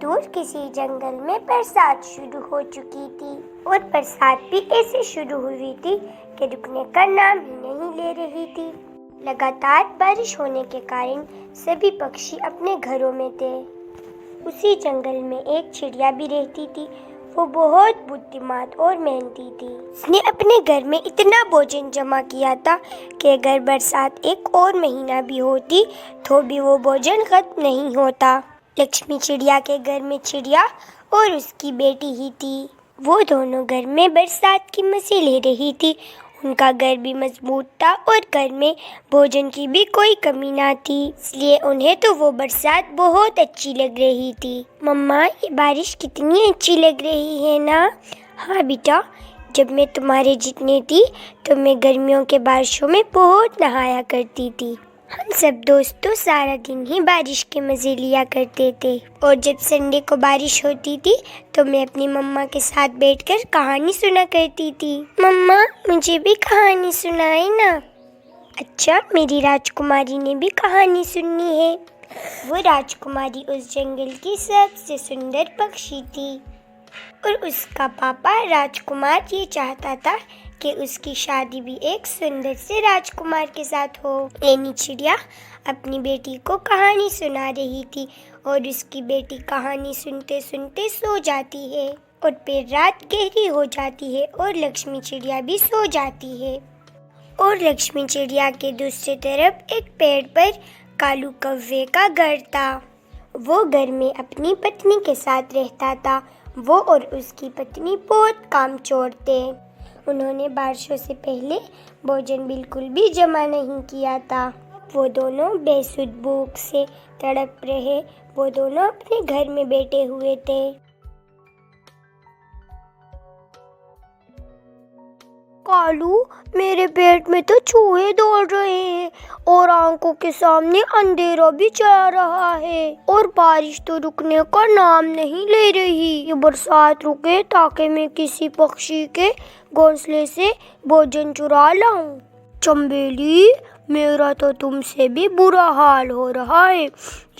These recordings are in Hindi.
दूर किसी जंगल में बरसात शुरू हो चुकी थी और बरसात भी ऐसे शुरू हुई थी कि रुकने का नाम ही नहीं ले रही थी। लगातार बारिश होने के कारण सभी पक्षी अपने घरों में थे। उसी जंगल में एक चिड़िया भी रहती थी। वो बहुत बुद्धिमान और मेहनती थी। उसने अपने घर में इतना भोजन जमा किया था कि अगर बरसात एक और महीना भी होती तो भी वो भोजन खत्म नहीं होता। लक्ष्मी चिड़िया के घर में चिड़िया और उसकी बेटी ही थी। वो दोनों घर में बरसात की मजे ले रही थी। उनका घर भी मजबूत था और घर में भोजन की भी कोई कमी ना थी, इसलिए उन्हें तो वो बरसात बहुत अच्छी लग रही थी। मम्मा, ये बारिश कितनी अच्छी लग रही है ना? हाँ बेटा, जब मैं तुम्हारे जितनी थी तो मैं गर्मियों के बारिशों में बहुत नहाया करती थी। हम सब दोस्त तो सारा दिन ही बारिश के मज़े लिया करते थे और जब संडे को बारिश होती थी तो मैं अपनी मम्मा के साथ बैठकर कहानी सुना करती थी। मम्मा, मुझे भी कहानी सुनाए ना। अच्छा, मेरी राजकुमारी ने भी कहानी सुननी है। वो राजकुमारी उस जंगल की सबसे सुंदर पक्षी थी और उसका पापा राजकुमार ये चाहता था कि उसकी शादी भी एक सुंदर से राजकुमार के साथ हो। नैनी चिड़िया अपनी बेटी को कहानी सुना रही थी और उसकी बेटी कहानी सुनते सुनते सो जाती है और फिर रात गहरी हो जाती है और लक्ष्मी चिड़िया भी सो जाती है। और लक्ष्मी चिड़िया के दूसरी तरफ एक पेड़ पर कालू कौवे का घर था। वो घर में अपनी पत्नी के साथ रहता था। वो और उसकी पत्नी बहुत कामचोर थे। उन्होंने बारिशों से पहले भोजन बिल्कुल भी जमा नहीं किया था। वो दोनों बेसुध भूख से तड़प रहे। वो दोनों अपने घर में बैठे हुए थे। कालू, मेरे पेट में तो चूहे दौड़ रहे हैं और आंखों के सामने अंधेरा भी छा रहा है और बारिश तो रुकने का नाम नहीं ले रही। ये बरसात रुके ताकि मैं किसी पक्षी के घोंसले से भोजन चुरा लाऊं। चंबेली, मेरा तो तुमसे भी बुरा हाल हो रहा है।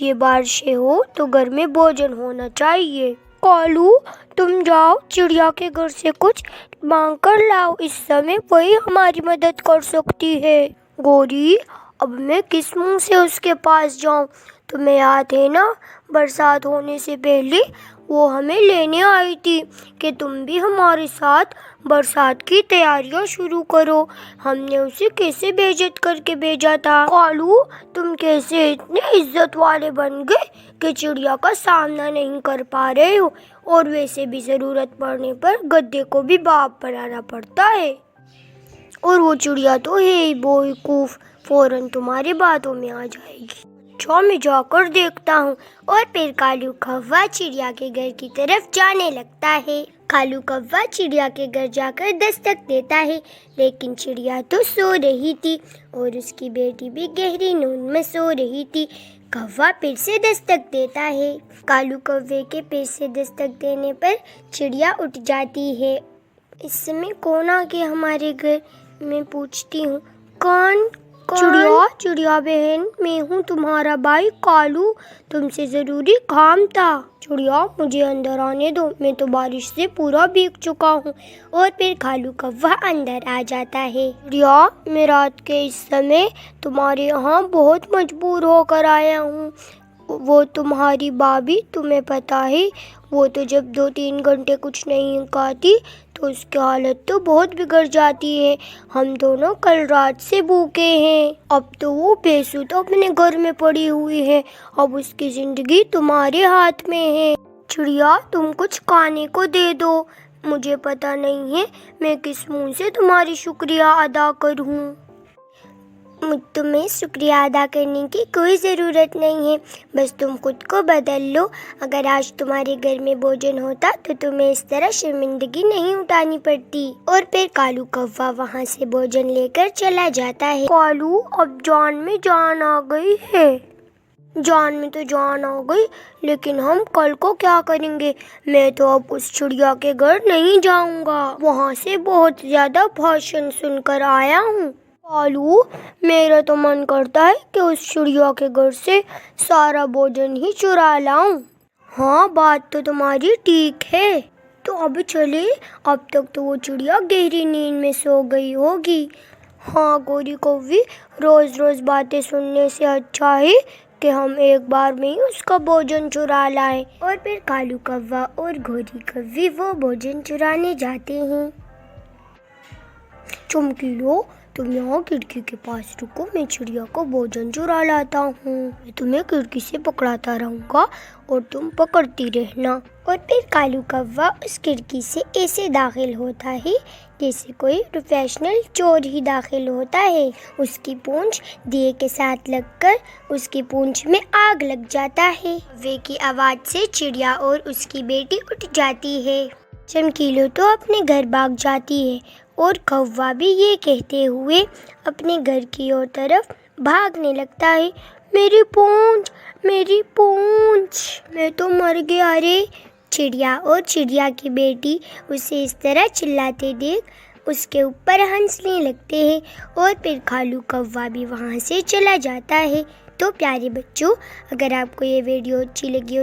ये बारिशें हो तो घर में भोजन होना चाहिए। कालू, तुम जाओ चिड़िया के घर से कुछ मांग कर लाओ। इस समय वही हमारी मदद कर सकती है। गौरी, अब मैं किस मुंह से उसके पास जाऊं? तुम्हें याद है ना, बरसात होने से पहले वो हमें लेने आई थी कि तुम भी हमारे साथ बरसात की तैयारियां शुरू करो। हमने उसे कैसे बेइज्जत करके भेजा था। कालू, तुम कैसे इतने इज्जत वाले बन गए कि चिड़िया का सामना नहीं कर पा रहे हो? और वैसे भी ज़रूरत पड़ने पर गद्दे को भी बाप बनाना पड़ता है। और वो चिड़िया तो है ही बेवकूफ़, फौरन तुम्हारी बातों में आ जाएगी। अच्छा, मैं जाकर देखता हूँ। और फिर कालू कौवा चिड़िया के घर की तरफ जाने लगता है। कालू कौवा चिड़िया के घर जाकर दस्तक देता है, लेकिन चिड़िया तो सो रही थी और उसकी बेटी भी गहरी नींद में सो रही थी। कौवा फिर से दस्तक देता है। कालू कौवे के फिर से दस्तक देने पर चिड़िया उठ जाती है। इस समय कौन आ गया हमारे घर? मैं पूछती हूँ, कौन? चिड़िया बहन, मैं हूँ तुम्हारा भाई कालू। तुमसे ज़रूरी काम था। चिड़िया, मुझे अंदर आने दो, मैं तो बारिश से पूरा भीग चुका हूँ। और फिर कालू कौवा अंदर आ जाता है। चिड़िया, मैं रात के इस समय तुम्हारे यहाँ बहुत मजबूर होकर आया हूँ। वो तुम्हारी भाभी, तुम्हें पता है, वो तो जब 2-3 घंटे कुछ नहीं खाती तो उसकी हालत तो बहुत बिगड़ जाती है। हम दोनों कल रात से भूखे हैं। अब तो वो बेसुध अपने घर में पड़ी हुई है। अब उसकी जिंदगी तुम्हारे हाथ में है। चिड़िया, तुम कुछ खाने को दे दो। मुझे पता नहीं है मैं किस मुंह से तुम्हारी शुक्रिया अदा करूं। तुम्हें शुक्रिया अदा करने की कोई ज़रूरत नहीं है, बस तुम खुद को बदल लो। अगर आज तुम्हारे घर में भोजन होता तो तुम्हें इस तरह शर्मिंदगी नहीं उठानी पड़ती। और फिर कालू कौवा वहाँ से भोजन लेकर चला जाता है। कालू, अब जान में जान आ गई है। जान में तो जान आ गई, लेकिन हम कल को क्या करेंगे? मैं तो अब उस चिड़िया के घर नहीं जाऊंगा। वहाँ से बहुत ज़्यादा भाषण सुनकर आया हूँ। कालू, मेरा तो मन करता है कि उस चिड़िया के घर से सारा भोजन ही चुरा लाऊं। हाँ, बात तो तुम्हारी ठीक है। तो अब चले, अब तक तो वो चिड़िया गहरी नींद में सो गई होगी। हाँ गोरी कौवी, रोज रोज बातें सुनने से अच्छा है कि हम एक बार में ही उसका भोजन चुरा लाएं। और फिर कालू कौवा और गोरी कौवी वो भोजन चुराने जाते हैं। चमकीलो, तुम यहाँ खिड़की के पास रुको, मैं चिड़िया को भोजन चुरा लाता हूँ। मैं तुम्हें खिड़की से पकड़ाता रहूँगा और तुम पकड़ती रहना। और फिर कालू कौवा उस खिड़की से ऐसे दाखिल होता है जैसे कोई प्रोफेशनल चोर ही दाखिल होता है। उसकी पूंछ दिए के साथ लगकर उसकी पूंछ में आग लग जाता है। वे की आवाज़ से चिड़िया और उसकी बेटी उठ जाती है। चमकीलो तो अपने घर भाग जाती है और कौवा भी ये कहते हुए अपने घर की ओर तरफ भागने लगता है। मेरी पूंछ, मेरी पूंछ, मैं तो मर गया रे। चिड़िया और चिड़िया की बेटी उसे इस तरह चिल्लाते देख उसके ऊपर हंसने लगते हैं। और फिर कालू कौवा भी वहाँ से चला जाता है। तो प्यारे बच्चों, अगर आपको ये वीडियो अच्छी लगी हो